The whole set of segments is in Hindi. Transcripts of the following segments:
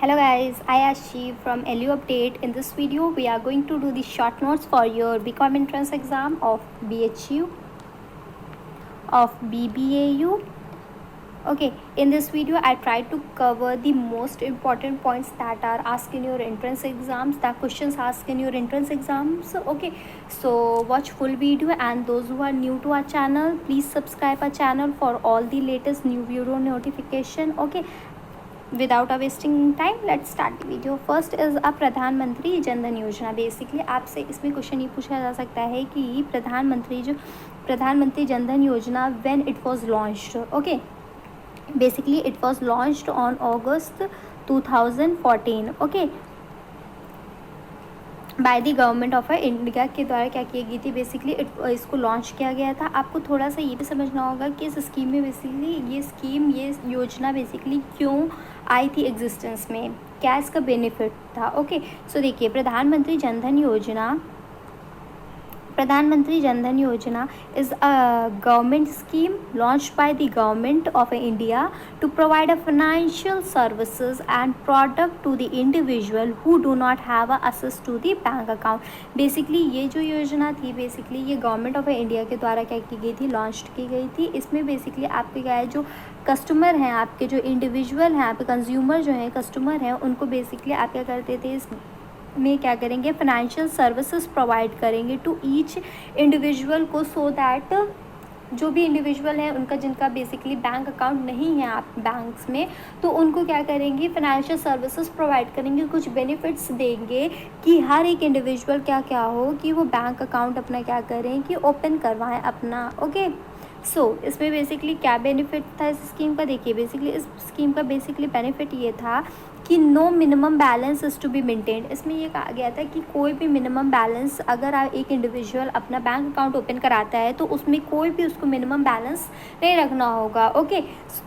Hello guys, I Ashi from LU Update. In this video, we are going to do the short notes for your BCom entrance exam of BHU, of BBAU. Okay, in this video, I try to cover the most important points that are asked in your entrance exams, the questions asked in your entrance exams. Okay, so watch full video, and those who are new to our channel, please subscribe our channel for all the latest new video notification. Okay, without a wasting time let's start the video. First is a प्रधानमंत्री जनधन योजना. बेसिकली आपसे इसमें क्वेश्चन ये पूछा जा सकता है कि प्रधानमंत्री जनधन योजना when it was launched. Okay, basically it was launched on August 2014. Okay, by the government of India के द्वारा क्या की गई थी. बेसिकली इसको लॉन्च किया गया था. आपको थोड़ा सा ये भी समझना होगा कि इस स्कीम में बेसिकली ये योजना बेसिकली क्यों आई थी एग्जिस्टेंस में, क्या इसका बेनिफिट था. ओके, सो देखिए, प्रधानमंत्री जनधन योजना is a government scheme launched by the government of India to provide a financial services and product to the individual who do not have access to the bank account. Basically ये जो योजना थी, बेसिकली ये गवर्नमेंट ऑफ इंडिया के द्वारा क्या की गई थी, लॉन्च की गई थी. इसमें बेसिकली आपके क्या है, जो कस्टमर हैं, आपके जो इंडिविजुअल हैं, आपके कंज्यूमर जो हैं, कस्टमर हैं, उनको बेसिकली आप क्या करते थे, में क्या करेंगे, फाइनेंशियल सर्विसेज प्रोवाइड करेंगे टू ईच इंडिविजुअल को, सो दैट जो भी इंडिविजुअल हैं उनका, जिनका बेसिकली बैंक अकाउंट नहीं है आप बैंक्स में, तो उनको क्या करेंगे, फाइनेंशियल सर्विसेज प्रोवाइड करेंगे, कुछ बेनिफिट्स देंगे कि हर एक इंडिविजुअल क्या हो कि वो बैंक अकाउंट अपना क्या करें कि ओपन करवाएं अपना. ओके, सो इसमें बेसिकली क्या बेनिफिट था इस स्कीम का. देखिए, बेसिकली इस स्कीम का बेसिकली बेनिफिट ये था कि no minimum balance is to be maintained. इसमें ये कहा गया था कि कोई भी मिनिमम बैलेंस, अगर आप एक इंडिविजुअल अपना बैंक अकाउंट ओपन कराता है तो उसमें कोई भी उसको मिनिमम बैलेंस नहीं रखना होगा. ओके,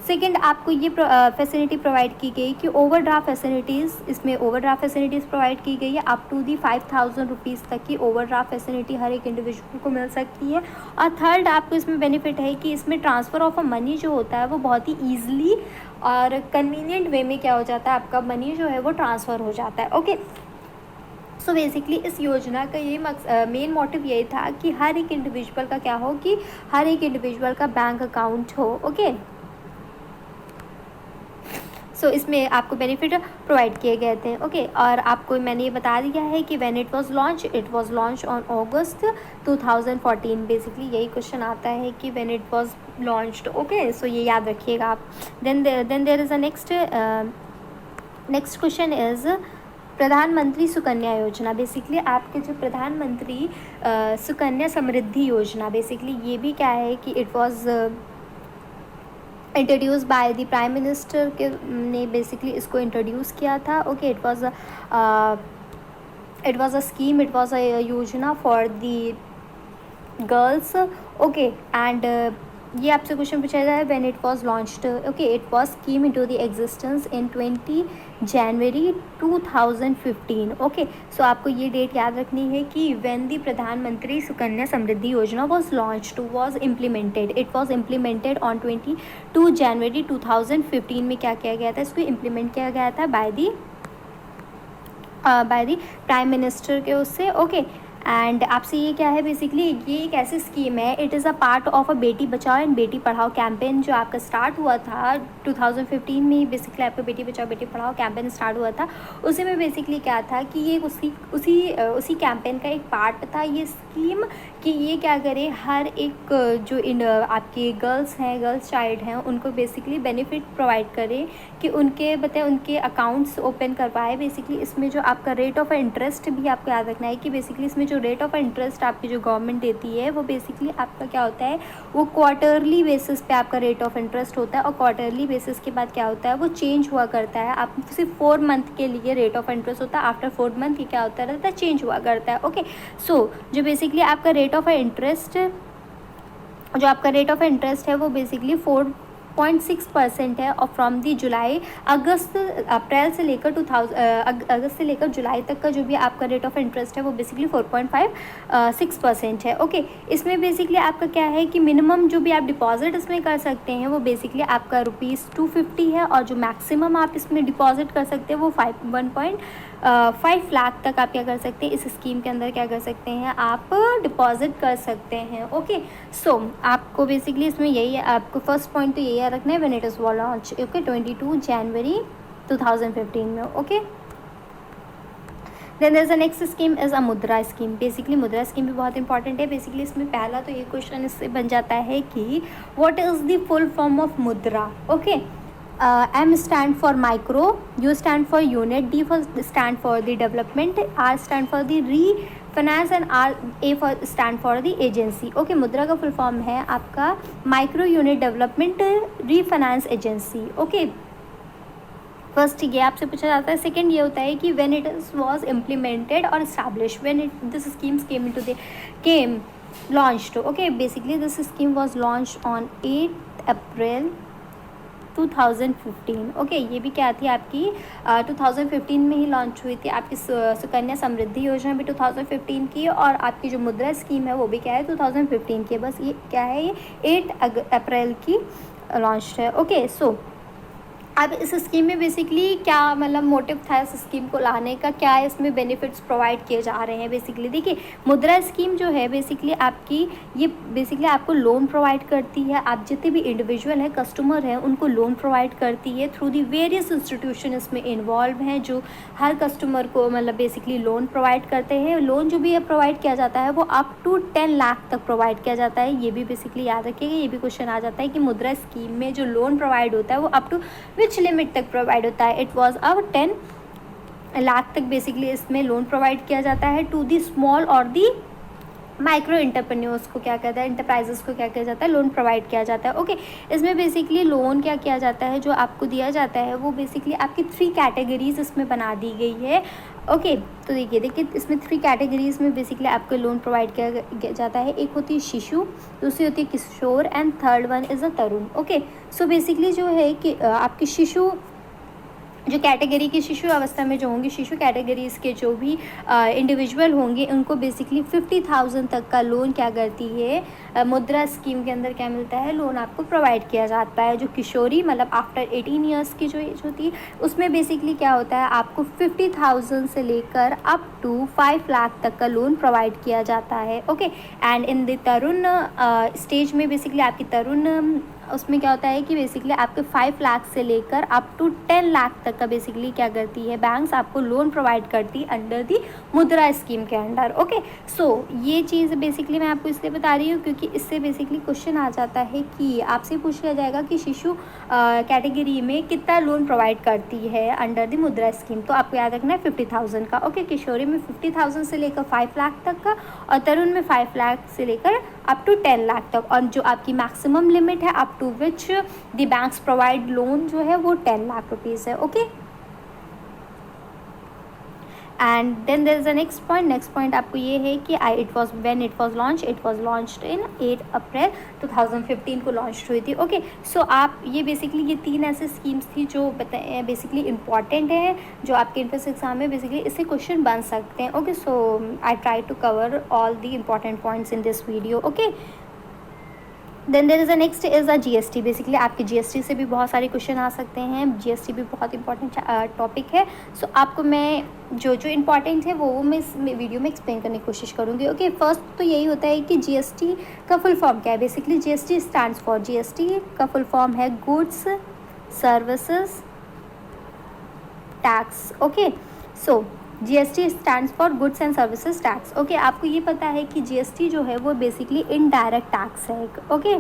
सेकंड, आपको ये फैसिलिटी प्रोवाइड की गई कि ओवरड्राफ्ट फैसिलिटीज़, इसमें ओवरड्राफ्ट फैसिलिटीज़ प्रोवाइड की गई है. अप टू दी 5,000 रुपीज़ तक की ओवरड्राफ्ट फैसिलिटी हर एक इंडिविजुअल को मिल सकती है. और थर्ड, आपको इसमें बेनिफिट है कि इसमें ट्रांसफ़र ऑफ अ मनी जो होता है वो बहुत ही ईजिली और कन्वीनियंट वे में क्या हो जाता है, आपका मनी जो है वो ट्रांसफ़र हो जाता है. ओके, सो बेसिकली इस योजना का ये मेन मोटिव यही था कि हर एक इंडिविजुअल का क्या हो, कि हर एक इंडिविजुअल का बैंक अकाउंट हो. ओके, सो इसमें आपको बेनिफिट प्रोवाइड किए गए थे. ओके, और आपको मैंने ये बता दिया है कि when it was launch on August 2014. Basically यही क्वेश्चन आता है कि when it was launched. Okay, so ये याद रखिएगा आप. Then there is a next question is Pradhanmantri Sukanya योजना. बेसिकली आपके जो प्रधानमंत्री सुकन्या समृद्धि योजना, बेसिकली ये भी क्या है कि it was introduce by the prime minister के ने बेसिकली इसको इंट्रोड्यूस किया था. Okay, it was a scheme, it was a yojana for the girls. Okay, and ये आपसे क्वेश्चन पूछा जाए when it was launched. Okay, it was came into the existence in 20 January 2015. Okay, so आपको ये डेट याद रखनी है कि व्हेन द प्रधानमंत्री सुकन्या समृद्धि योजना was launched, was implemented. It was implemented on 22 जनवरी 2015 में क्या किया गया था, इसको इम्प्लीमेंट किया गया था बाय द प्राइम मिनिस्टर के उससे. ओके, एंड आपसे ये क्या है, बेसिकली ये एक ऐसी स्कीम है, it is a part of a Beti Bachao and Beti Padhao campaign जो आपका स्टार्ट हुआ था 2015 में ही. बेसिकली आपका बेटी बचाओ बेटी पढ़ाओ कैंपेन स्टार्ट हुआ था. उसी में बेसिकली क्या था कि ये उसी कैंपेन का एक पार्ट था ये स्कीम, कि ये क्या करे, हर एक जो आपके गर्ल्स हैं, गर्ल्स चाइल्ड हैं, उनको बेसिकली बेनिफिट प्रोवाइड करे कि उनके अकाउंट्स ओपन करवाए. बेसिकली इसमें जो आपका रेट ऑफ इंटरेस्ट भी आपको याद रखना है कि बेसिकली इसमें जो रेट ऑफ इंटरेस्ट आपकी जो गवर्नमेंट देती है वो बेसिकली आपका क्या होता है, वो क्वार्टरली बेसिस पे आपका रेट ऑफ इंटरेस्ट होता है. और क्वार्टरली बेसिस के बाद क्या होता है, वो चेंज हुआ करता है. आप सिर्फ 4 मंथ के लिए रेट ऑफ इंटरेस्ट होता है, आफ्टर 4 मंथ ये क्या होता रहता है, चेंज हुआ करता है. ओके, सो जो बेसिकली आपका रेट ऑफ इंटरेस्ट है वो बेसिकली 4.6% है, और फ्रॉम दी जुलाई अप्रैल से लेकर अगस्त से लेकर जुलाई तक का जो भी आपका रेट ऑफ इंटरेस्ट है वो बेसिकली 4.56% है। ओके, इसमें बेसिकली आपका क्या है कि मिनिमम जो भी आप डिपॉजिट इसमें कर सकते हैं वो बेसिकली आपका ₹250 है, और जो मैक्सिमम आप इसमें डिपॉजिट कर सकते हैं वो 1.5 लाख तक आप क्या कर सकते हैं, इस स्कीम के अंदर क्या कर सकते हैं, आप डिपॉजिट कर सकते हैं। ओके, सो आपको बेसिकली इसमें यही है, आपको फर्स्ट पॉइंट तो यही याद रखना है, when it is launch. Okay, 22 जनवरी 2015 में। Okay, then there is a next scheme is a Mudra scheme. Basically मुद्रा स्कीम भी बहुत इंपॉर्टेंट है। बेसिकली इसमें पहला तो ये क्वेश्चन इससे बन जाता है कि what is the full form of Mudra. Okay, M stand for micro, U stand for unit, D for stand for the development, R stand for the refinance and A for stand for the agency। Okay, मुद्रा का फुल फॉर्म है आपका micro unit development refinance agency. Okay, first ये आपसे पूछा जाता है। सेकंड ये होता है कि व्हेन इट वाज इम्प्लीमेंटेड और establish, when this schemes came launched। Okay, basically this scheme was launched on 8 April 2015। Okay, ये भी क्या थी आपकी 2015 में ही लॉन्च हुई थी। आपकी सुकन्या समृद्धि योजना भी 2015 की, और आपकी जो मुद्रा स्कीम है वो भी क्या है 2015 की है। बस ये क्या है, ये 8 अप्रैल की लॉन्च है। ओके, सो अब इस स्कीम में बेसिकली क्या मतलब मोटिव था इस स्कीम को लाने का, क्या इसमें बेनिफिट्स प्रोवाइड किए जा रहे हैं। बेसिकली देखिए, मुद्रा स्कीम जो है बेसिकली आपकी ये बेसिकली आपको लोन प्रोवाइड करती है। आप जितने भी इंडिविजुअल हैं, कस्टमर हैं, उनको लोन प्रोवाइड करती है थ्रू दी वेरियस इंस्टीट्यूशन इसमें इन्वॉल्व हैं, जो हर कस्टमर को मतलब बेसिकली लोन प्रोवाइड करते हैं। लोन जो भी है प्रोवाइड किया जाता है वो अप टू 10 लाख तक प्रोवाइड किया जाता है। ये भी बेसिकली याद रखिएगा, ये भी क्वेश्चन आ जाता है कि मुद्रा स्कीम में जो लोन प्रोवाइड होता है वो अप टू विच लिमिट तक प्रोवाइड होता है। इट वाज अब 10 लाख तक बेसिकली इसमें लोन प्रोवाइड किया जाता है टू दी स्मॉल और दी माइक्रो एंटरप्रेन्योर्स को क्या कहता है, इंटरप्राइजेस को क्या किया जाता है, लोन प्रोवाइड किया जाता है। ओके, इसमें बेसिकली लोन क्या किया जाता है, जो आपको दिया जाता है वो बेसिकली आपकी 3 कैटेगरीज इसमें बना दी गई है। ओके, तो देखिए इसमें 3 कैटेगरीज में बेसिकली आपको लोन प्रोवाइड किया जाता है। एक होती है शिशु, दूसरी होती है Kishor, and third one is a Tarun. Okay, so basically जो है कि आपकी शिशु जो कैटेगरी की शिशु अवस्था में जो होंगे, शिशु कैटेगरीज के जो भी इंडिविजुअल होंगे उनको बेसिकली 50,000 तक का लोन क्या करती है मुद्रा स्कीम के अंदर क्या मिलता है, लोन आपको प्रोवाइड किया जाता है। जो किशोरी मतलब आफ्टर 18 ईयर्स की जो एज होती है उसमें बेसिकली क्या होता है, आपको 50,000 से लेकर अप टू 5 लाख तक का लोन प्रोवाइड किया जाता है। Okay, and in the Tarun stage में बेसिकली आपकी तरुण उसमें क्या होता है कि बेसिकली आपके 5 लाख से लेकर अप टू 10 लाख तक का बेसिकली क्या करती है, बैंक्स आपको लोन प्रोवाइड करती है अंडर दी मुद्रा स्कीम के अंडर। ओके, सो ये चीज़ बेसिकली मैं आपको इसलिए बता रही हूँ क्योंकि इससे बेसिकली क्वेश्चन आ जाता है कि आपसे पूछ लिया जाएगा कि शिशु कैटेगरी में कितना लोन प्रोवाइड करती है अंडर दी मुद्रा स्कीम, तो आपको याद रखना है 50,000 का। ओके, किशोरी में 50,000 से लेकर 5 लाख तक का, और तरुण में 5 लाख से लेकर अप टू 10 लाख तक, और जो आपकी मैक्सिमम लिमिट है up to which the banks provide loan जो है वो 10 लाख रुपीज़ है। Okay, and then there is a next point आपको ये है कि it was launched in 8 April 2015 को लॉन्च हुई थी। ओके, सो आप ये बेसिकली ये 3 ऐसे स्कीम्स थी जो बेसिकली इंपॉर्टेंट है, जो आपके एंट्रेंस एग्जाम में बेसिकली इससे क्वेश्चन बन सकते हैं। Okay, so I try to cover all the important points in this video. Okay, then there is a next is a GST. Basically आपके जीएसटी से भी बहुत सारे क्वेश्चन आ सकते हैं। जीएसटी भी बहुत इंपॉर्टेंट टॉपिक है। सो आपको मैं जो इंपॉर्टेंट है वो मैं इस वीडियो में एक्सप्लेन करने की कोशिश करूँगी। ओके, फर्स्ट तो यही होता है कि जीएसटी का फुल फॉर्म क्या है। Basically GST stands for, GST का फुल फॉर्म है goods services tax. Okay, so GST stands for goods and services tax. Okay, आपको ये पता है कि जीएसटी जो है वो बेसिकली इनडायरेक्ट टैक्स है। Okay,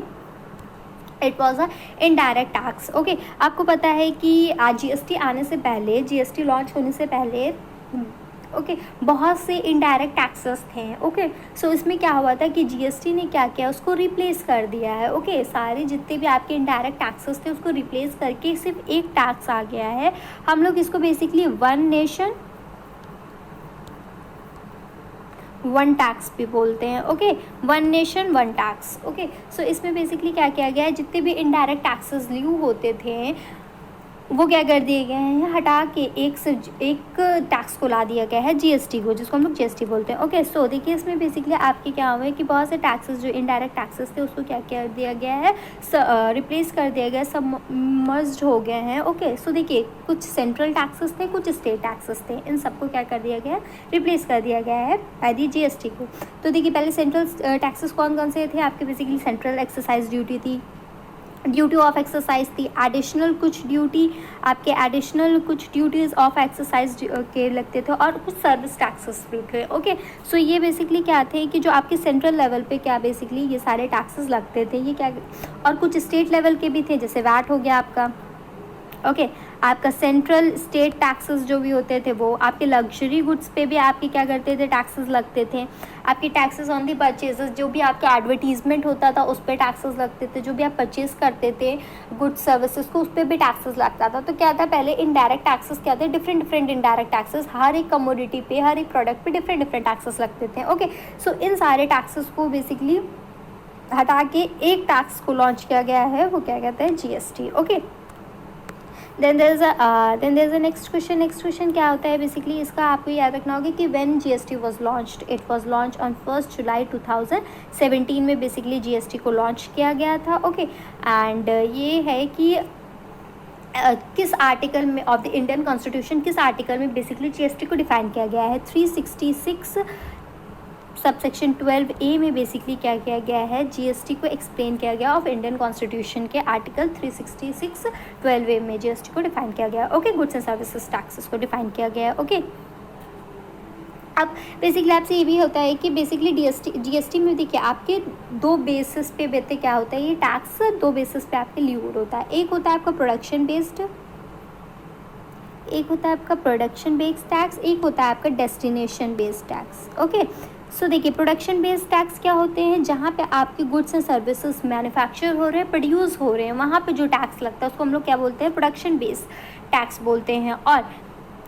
it was a indirect tax. Okay, आपको पता है कि जीएसटी आने से पहले, जीएसटी लॉन्च होने से पहले ओके बहुत से इनडायरेक्ट टैक्सेस थे। ओके, सो इसमें क्या हुआ था कि जीएसटी ने क्या किया, उसको रिप्लेस कर दिया है। ओके, सारे जितने भी आपके इनडायरेक्ट टैक्सेस थे उसको रिप्लेस करके सिर्फ एक टैक्स आ गया है। हम लोग इसको बेसिकली वन टैक्स भी बोलते हैं। Okay, one nation one tax. Okay, so इसमें बेसिकली क्या किया गया है, जितने भी इनडायरेक्ट टैक्सेस ड्यू होते थे वो क्या कर दिए गए हैं, हटा के एक टैक्स को ला दिया गया है, जीएसटी को, जिसको हम लोग जीएसटी बोलते हैं। ओके, सो देखिए इसमें बेसिकली आपके क्या हुआ है कि बहुत से टैक्सेस जो इनडायरेक्ट टैक्सेस थे उसको क्या कर दिया गया है, रिप्लेस कर दिया गया, सब मर्ज्ड हो गए हैं। ओके, सो देखिए कुछ सेंट्रल टैक्सेस थे, कुछ स्टेट टैक्सेस थे, इन सबको क्या कर दिया गया है, रिप्लेस कर दिया गया है बाय दी जीएसटी को। तो देखिए पहले सेंट्रल टैक्सेस कौन कौन से थे आपके, बेसिकली सेंट्रल एक्सरसाइज ड्यूटी थी, ड्यूटी ऑफ एक्सरसाइज थी, एडिशनल कुछ ड्यूटी आपके एडिशनल कुछ ड्यूटीज़ ऑफ एक्सरसाइज के लगते थे, और कुछ सर्विस टैक्सेस भी थे। ओके, सो ये बेसिकली क्या थे कि जो आपके सेंट्रल लेवल पे क्या बेसिकली ये सारे टैक्सेस लगते थे, ये क्या, और कुछ स्टेट लेवल के भी थे, जैसे वैट हो गया आपका। ओके, आपका सेंट्रल स्टेट टैक्सेस जो भी होते थे वो आपके लग्जरी गुड्स पे भी आपके क्या करते थे, टैक्सेस लगते थे। आपके टैक्सेस ऑन दी परचेजेस, जो भी आपका एडवर्टीजमेंट होता था उस पर टैक्सेस लगते थे, जो भी आप परचेज करते थे गुड्स सर्विसेज को उस पर भी टैक्सेस लगता था। तो क्या था पहले, इनडायरेक्ट टैक्सेस क्या थे, डिफरेंट डिफरेंट इनडायरेक्ट टैक्सेस, हर एक कमोडिटी पे, हर एक प्रोडक्ट पे डिफरेंट डिफरेंट टैक्सेस लगते थे। ओके, सो इन सारे टैक्सेस को बेसिकली हटा के एक टैक्स को लॉन्च किया गया है, वो क्या कहते हैं, GST. Okay, then there is a next question. Next question क्या होता है, बेसिकली इसका आपको याद रखना होगा कि when GST was launched, it was launch on 1 जुलाई 2017 में बेसिकली जीएसटी को लॉन्च किया गया था। ओके, एंड ये है कि किस आर्टिकल में ऑफ द इंडियन कॉन्स्टिट्यूशन, किस आर्टिकल में बेसिकली जीएसटी को डिफाइन किया गया है, 366 सबसेक्शन 12A में बेसिकली क्या किया गया है, जीएसटी को एक्सप्लेन किया गया ऑफ इंडियन कॉन्स्टिट्यूशन के आर्टिकल 366 12A में जीएसटी को डिफाइन किया गया। Okay, goods and services taxes को डिफाइन किया गया है। ओके, अब बेसिकली आपसे ये भी होता है कि बेसिकली जीएसटी में देखिए आपके दो बेसिस पे बेते क्या होता है, ये टैक्स दो बेसिस पे आपके लीवर होता है। एक होता है आपका प्रोडक्शन बेस्ड, एक होता है आपका प्रोडक्शन बेस्ड टैक्स, एक होता है आपका डेस्टिनेशन बेस्ड टैक्स। ओके, सो देखिए प्रोडक्शन बेस्ड टैक्स क्या होते हैं, जहाँ पे आपके गुड्स एंड सर्विसेज मैन्युफैक्चर हो रहे हैं, प्रोड्यूस हो रहे हैं, वहाँ पे जो टैक्स लगता है उसको हम लोग क्या बोलते हैं, प्रोडक्शन बेस्ड टैक्स बोलते हैं। और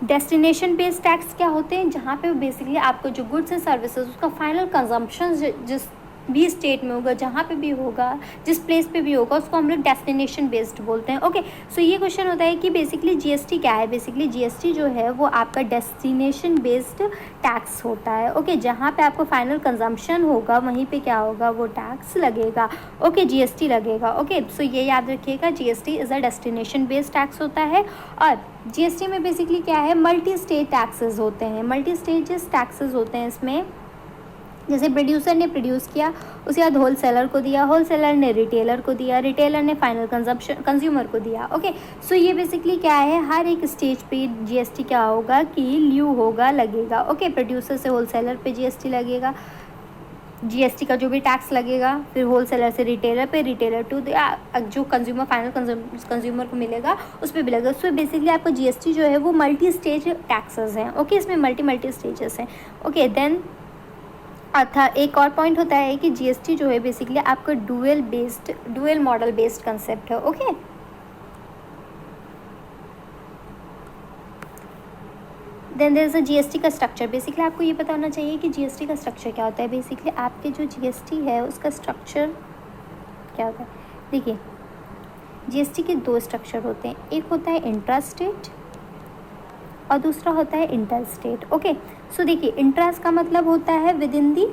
डेस्टिनेशन बेस्ड टैक्स क्या होते हैं, जहाँ पे बेसिकली आपको जो गुड्स एंड सर्विसेज उसका फाइनल कंजम्पशन जिस भी स्टेट में होगा, जहाँ पे भी होगा, जिस प्लेस पे भी होगा, उसको हम लोग डेस्टिनेशन बेस्ड बोलते हैं। ओके, सो ये क्वेश्चन होता है कि बेसिकली जीएसटी क्या है, बेसिकली जीएसटी जो है वो आपका डेस्टिनेशन बेस्ड टैक्स होता है। ओके, जहाँ पे आपको फाइनल कंजम्पशन होगा वहीं पे क्या होगा, वो टैक्स लगेगा। ओके, जीएसटी लगेगा। ओके, सो ये याद रखिएगा, GST is a destination based tax होता है। और जीएसटी में बेसिकली क्या है, मल्टी स्टेट टैक्सेस होते हैं, मल्टी स्टेजेस टैक्सेस होते हैं इसमें। जैसे प्रोड्यूसर ने प्रोड्यूस किया, उसके बाद होलसेलर को दिया, होलसेलर ने रिटेलर को दिया, रिटेलर ने फाइनल कंज्यूमर को दिया। ओके, सो ये बेसिकली क्या है, हर एक स्टेज पे जीएसटी क्या होगा कि ल्यू होगा, लगेगा। ओके, प्रोड्यूसर से होलसेलर पे जीएसटी लगेगा, जीएसटी का जो भी टैक्स लगेगा, फिर होलसेलर से रिटेलर पे, रिटेलर टू जो कंज्यूमर फाइनल कंज्यूमर को मिलेगा उस पर भी लगेगा। सो बेसिकली आपका जीएसटी जो है वो मल्टी स्टेज टैक्सेस हैं। ओके, इसमें मल्टी स्टेजेस हैं। ओके, देन एक और पॉइंट होता है कि जीएसटी जो है बेसिकली आपका डुअल मॉडल बेस्ड कंसेप्ट है। Okay, then there is a GST का स्ट्रक्चर। बेसिकली आपको ये पता होना चाहिए कि जीएसटी का स्ट्रक्चर क्या होता है। बेसिकली आपके जो जीएसटी है उसका स्ट्रक्चर क्या होता है, देखिए जीएसटी के दो स्ट्रक्चर होते हैं, एक होता है इंट्रा स्टेट और दूसरा होता है इंटर स्टेट। ओके, सो देखिए इंट्रास का मतलब होता है विद इन दी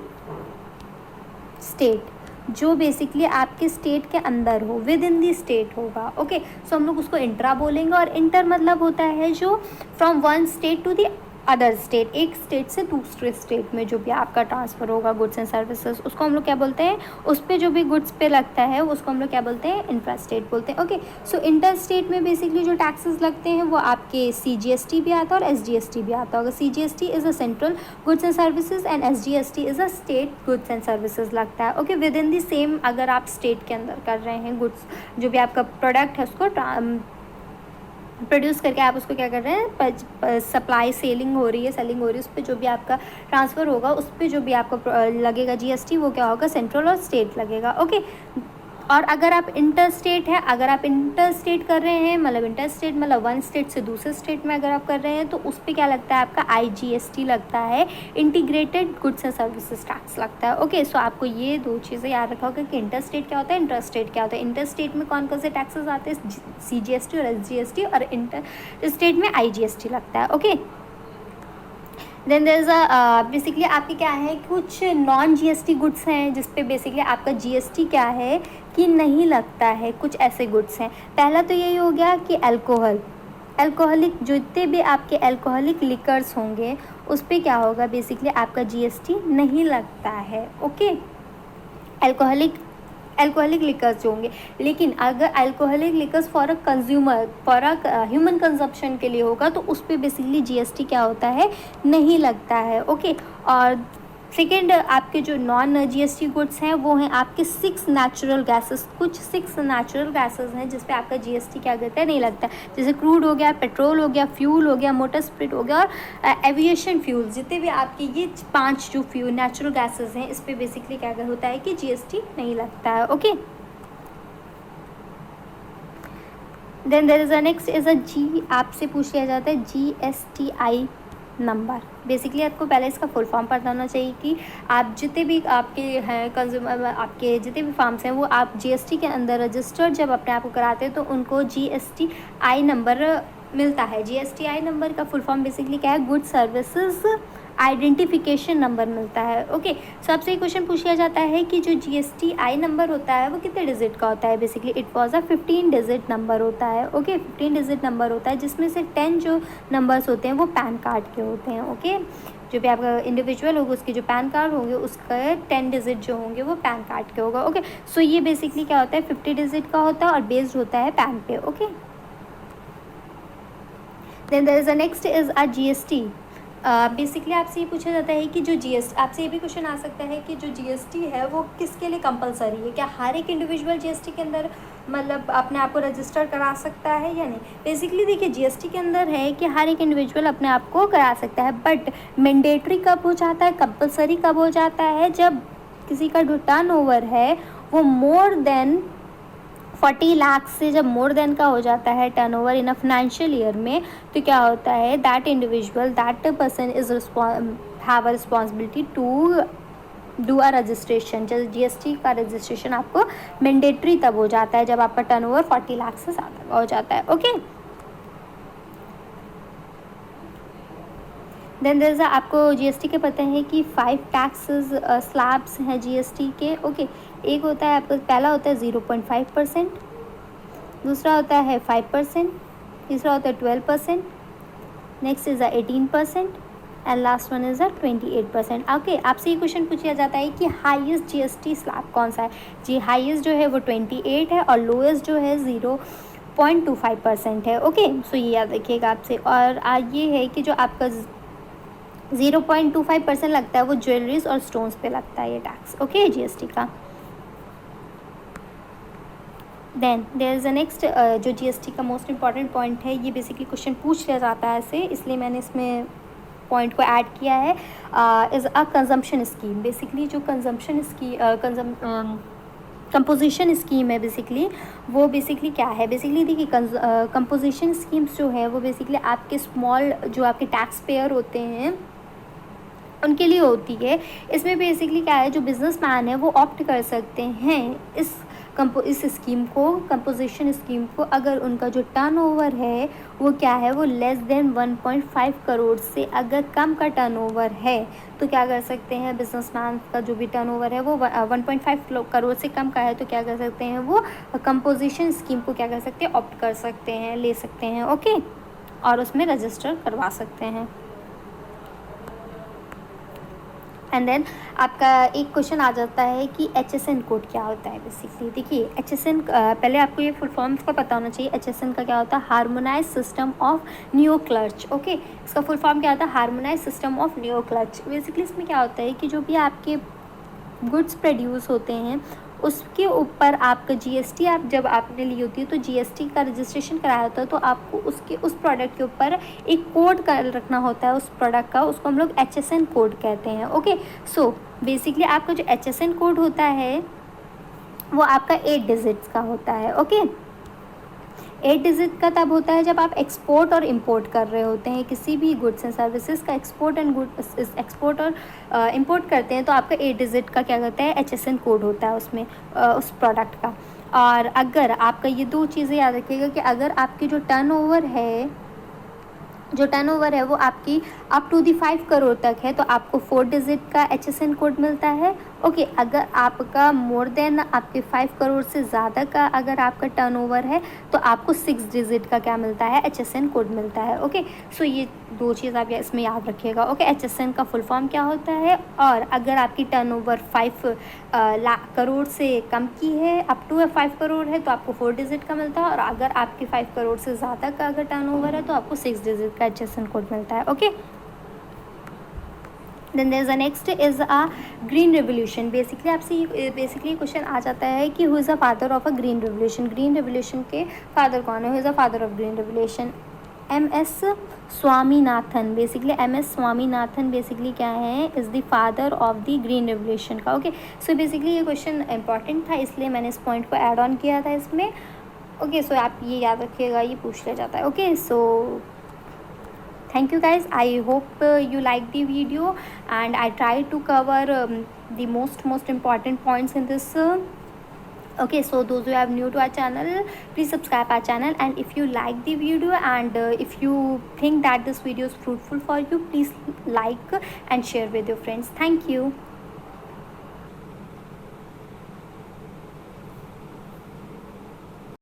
स्टेट, जो बेसिकली आपके स्टेट के अंदर हो, विद इन दी स्टेट होगा। ओके, सो हम लोग उसको इंट्रा बोलेंगे। और इंटर मतलब होता है जो from one state to the other state, एक स्टेट से दूसरे स्टेट में जो भी आपका ट्रांसफ़र होगा गुड्स एंड सर्विसेज, उसको हम लोग क्या बोलते हैं, उस पर जो भी गुड्स पे लगता है उसको हम लोग क्या बोलते हैं, इंट्रा स्टेट बोलते हैं। ओके, सो इंटर स्टेट में बेसिकली जो टैक्सेस लगते हैं वो आपके सीजीएसटी भी आता है और एसजीएसटी भी आता होगा। CGST is a central goods and services and SGST is a state goods and services लगता है। Okay, with in the same, अगर आप स्टेट के अंदर कर रहे हैं गुड्स, जो भी आपका प्रोडक्ट है उसको प्रोड्यूस करके आप उसको क्या कर रहे हैं, सप्लाई सेलिंग हो रही है, सेलिंग हो रही है, उस पर जो भी आपका ट्रांसफ़र होगा उस पर जो भी आपका लगेगा जीएसटी, वो क्या होगा, सेंट्रल और स्टेट लगेगा। ओके, और अगर आप इंटर स्टेट है, अगर आप इंटर स्टेट कर रहे हैं, मतलब इंटर स्टेट मतलब वन स्टेट से दूसरे स्टेट में अगर आप कर रहे हैं तो उस पर क्या लगता है आपका IGST लगता है, integrated goods and services tax लगता है। ओके, सो आपको ये दो चीज़ें याद रखा होगा कि इंटर स्टेट क्या होता है, इंटर स्टेट क्या होता है। इंटर स्टेट में कौन कौन से टैक्सेस आते हैं, CGST और SGST, और इंटर स्टेट में IGST लगता है। Okay, then there is basically आपके क्या है, कुछ नॉन GST गुड्स हैं जिस पे बेसिकली आपका GST क्या है कि नहीं लगता है। कुछ ऐसे गुड्स हैं, पहला तो यही हो गया कि अल्कोहलिक जितने भी आपके अल्कोहलिक लिकर्स होंगे उस पे क्या होगा, बेसिकली आपका GST नहीं लगता है। ओके, अल्कोहलिक लिकर्स जो होंगे, लेकिन अगर alcoholic liquors for a consumer, for a human consumption के लिए होगा तो उस पर बेसिकली GST क्या होता है, नहीं लगता है। ओके, और सेकेंड आपके जो नॉन GST गुड्स हैं वो हैं आपके 6 नेचुरल गैसेस, कुछ 6 नेचुरल गैसेस हैं जिस पे आपका GST क्या करता है, नहीं लगता है। जैसे क्रूड हो गया, पेट्रोल हो गया, फ्यूल हो गया, मोटर स्पिरिट हो गया और एविएशन फ्यूल, जितने भी आपके ये 5 जो फ्यूल नेचुरल गैसेस हैं इस पे बेसिकली क्या होता है कि GST नहीं लगता है। Okay, then there is a next is a जी, आपसे पूछ लिया जाता है GSTI नंबर। बेसिकली आपको पहले इसका फुल फॉर्म पता होना चाहिए कि आप जितने भी आपके हैं कंज्यूमर, आपके जितने भी फार्म्स हैं वो आप GST के अंदर रजिस्टर्ड जब अपने आप को कराते हैं तो उनको GSTI नंबर मिलता है। GSTI नंबर का फुल फॉर्म बेसिकली क्या है, गुड सर्विसेज आइडेंटिफिकेशन नंबर मिलता है। ओके, सो आपसे एक क्वेश्चन पूछ लिया जाता है कि जो GSTI नंबर होता है वो कितने डिजिट का होता है। Basically it was a 15 digit number होता है। ओके, 15 डिजिट नंबर होता है जिसमें से 10 जो नंबर्स होते हैं वो पैन कार्ड के होते हैं। ओके, जो भी आपका इंडिविजुअल होगा उसके जो पैन कार्ड होंगे उसका 10 डिजिट जो होंगे वो पैन कार्ड के होगा। ओके, सो ये बेसिकली क्या होता है, 50 डिजिट का होता है और बेस्ड होता है पैन पे। Okay, then there is a next is a GST। Basically आपसे ये पूछा जाता है कि जो GST, आपसे ये भी क्वेश्चन आ सकता है कि जो GST है वो किसके लिए कंपलसरी है, क्या हर एक इंडिविजुअल GST के अंदर मतलब अपने आप को रजिस्टर करा सकता है या नहीं। बेसिकली देखिए GST के अंदर है कि हर एक इंडिविजुअल अपने आप को करा सकता है, बट मैंडेटरी कब हो जाता है, कंपलसरी कब हो जाता है, जब किसी का जो टर्नओवर है वो मोर देन 40 लाख से जब मोर देन का हो जाता है turnover in a financial year में, तो क्या होता है, that individual, that person is have a responsibility to do a registration. जब GST का रजिस्ट्रेशन आपको मैंडेटरी तब हो जाता है जब आपका टर्नओवर 40 लाख से ज़्यादा का हो जाता है। ओके, देन देयर इज आपको GST के पता है कि 5 टैक्सेस स्लैब्स हैं GST के। ओके, एक होता है आपका, पहला होता है 0.5%, दूसरा होता है 5%, तीसरा होता है 12%, next is 18% and last one is 28%। Okay, आपसे ये क्वेश्चन पूछा जाता है कि हाईएस्ट GST स्लैब कौन सा है। जी, हाईएस्ट जो है वो 28 है और लोएस्ट जो है 0.25% है। ओके, सो ये याद रखिएगा आपसे। और ये है कि जो आपका 0.25% लगता है वो ज्वेलरीज और स्टोन्स पे लगता है ये टैक्स। ओके, GST का। Then there is a next जो GST का मोस्ट इंपॉर्टेंट पॉइंट है, ये बेसिकली क्वेश्चन पूछ लिया जाता है ऐसे, इसलिए मैंने इसमें पॉइंट को ऐड किया है, is a consumption scheme. Basically जो कंजम्पशन स्कीम कंपोजिशन स्कीम है बेसिकली, वो बेसिकली क्या है, बेसिकली देखिए कंपोजिशन स्कीम्स जो है वो बेसिकली आपके स्मॉल जो आपके टैक्स पेयर होते हैं उनके लिए होती है। इसमें बेसिकली क्या है, जो बिजनेसमैन है वो ऑप्ट कर सकते हैं इस स्कीम को, कंपोजिशन स्कीम को, अगर उनका जो टर्नओवर है वो क्या है, वो लेस देन 1.5 करोड़ से अगर कम का टर्नओवर है तो क्या कर सकते हैं, बिजनेसमैन का जो भी टर्नओवर है वो 1.5 करोड़ से कम का है तो क्या कर सकते हैं, वो कंपोजिशन स्कीम को क्या कर सकते हैं, ऑप्ट कर सकते हैं, ले सकते हैं। ओके, और उसमें रजिस्टर करवा सकते हैं। एंड देन आपका एक क्वेश्चन आ जाता है कि HSN कोड क्या होता है। बेसिकली देखिए HSN, पहले आपको ये फुल फॉर्म्स का पता होना चाहिए। HSN का क्या होता है, harmonise system of new clutch. Okay, इसका फुल फॉर्म क्या होता है, harmonise system of new clutch. Basically इसमें क्या होता है कि जो भी आपके गुड्स प्रोड्यूस होते हैं उसके ऊपर आपका GST आप जब आपने ली होती है तो GST का रजिस्ट्रेशन कराया होता है, तो आपको उसके उस प्रोडक्ट के ऊपर एक कोड कर रखना होता है उस प्रोडक्ट का, उसको हम लोग HSN कोड कहते हैं। ओके, सो बेसिकली आपका जो HSN कोड होता है वो आपका 8 डिजिट्स का होता है। ओके, 8 डिजिट का तब होता है जब आप एक्सपोर्ट और इंपोर्ट कर रहे होते हैं किसी भी गुड्स एंड सर्विसेज का एक्सपोर्ट और इंपोर्ट करते हैं, तो आपका 8 डिजिट का क्या कहता है, HSN कोड होता है उसमें, उस प्रोडक्ट का। और अगर आपका ये 2 चीज़ें याद रखिएगा कि अगर आपकी जो टर्नओवर है वो आपकी अप टू दी 5 करोड़ तक है, तो आपको 4 डिजिट का HSN कोड मिलता है। ओके, अगर आपका मोर देन आपके 5 करोड़ से ज़्यादा का अगर आपका टर्नओवर है, तो आपको 6 डिजिट का क्या मिलता है, HSN कोड मिलता है। ओके, सो ये 2 चीज़ आप इसमें याद रखिएगा। ओके, HSN का फुल फॉर्म क्या होता है, और अगर आपकी टर्नओवर 5 लाख करोड़ से कम की है, अप टू 5 करोड़ है, तो आपको 4 डिजिट का मिलता है, और अगर आपकी 5 करोड़ से ज़्यादा का अगर टर्नओवर है, तो आपको 6 डिजिट का HSN कोड मिलता है। Okay, then there is a next is a green revolution. Basically आपसे बेसिकली क्वेश्चन आ जाता है कि who is the father of a green revolution, green revolution के फादर कौन है, who is the father of green revolution, MS Swaminathan. Basically MS Swaminathan basically क्या है, is the father of the green revolution का। ओके, सो बेसिकली ये क्वेश्चन इंपॉर्टेंट था, इसलिए मैंने इस पॉइंट को ऐड ऑन किया था इसमें। ओके, सो आप ये याद रखिएगा, ये पूछ लिया जाता है। Okay, so thank you guys, I hope you like the video, and I try to cover the most important points in this okay, so those who are new to our channel, please subscribe our channel, and if you like the video and if you think that this video is fruitful for you, please like and share with your friends. Thank you.